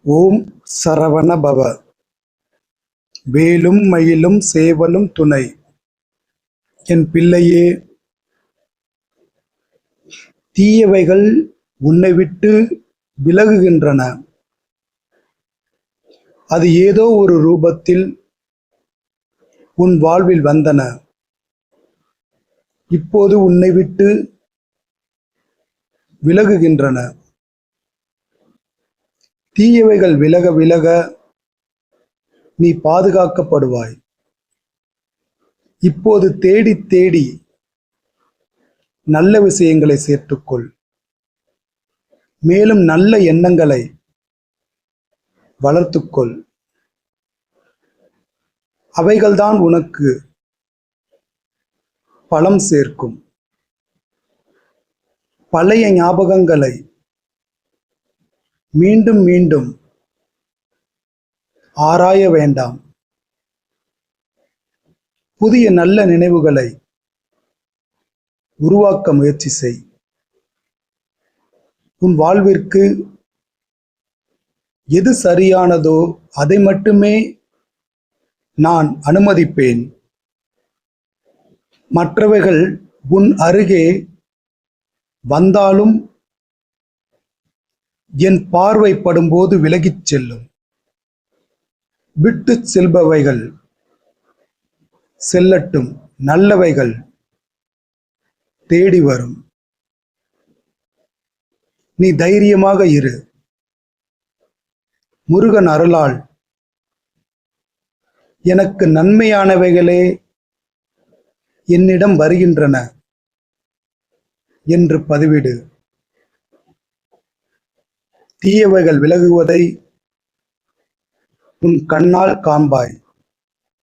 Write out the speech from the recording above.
ஓம் சரவண பவ. வேலும் மயிலும் சேவலும் துணை. என் பிள்ளையே, தீயவைகள் உன்னை விட்டு விலகுகின்றன. அது ஏதோ ஒரு ரூபத்தில் உன் வாழ்வில் வந்தன. இப்போது உன்னை விட்டு விலகுகின்றன. தீயவைகள் விலக விலக நீ பாதுகாக்கப்படுவாய். இப்போது தேடி தேடி நல்ல விஷயங்களை சேர்த்துக்கொள். மேலும் நல்ல எண்ணங்களை வளர்த்துக்கொள். அவைகள்தான் உனக்கு பலம் சேர்க்கும். பழைய ஞாபகங்களை மீண்டும் மீண்டும் ஆராய வேண்டாம். புதிய நல்ல நினைவுகளை உருவாக்க முயற்சி செய். உன் வாழ்விற்கு எது சரியானதோ அதை மட்டுமே நான் அனுமதிப்பேன். மற்றவைகள் உன் அருகே வந்தாலும் என் பார்வைப்படும்போது விலகிச் செல்லும். விட்டு செல்பவைகள் செல்லட்டும், நல்லவைகள் தேடி வரும். நீ தைரியமாக இரு. முருகன் அருளால் எனக்கு நன்மையானவைகளே என்னிடம் வருகின்றன என்று பதிவிடு. தீயவைகள் விலகுவதை உன் கண்ணால் காண்பாய்.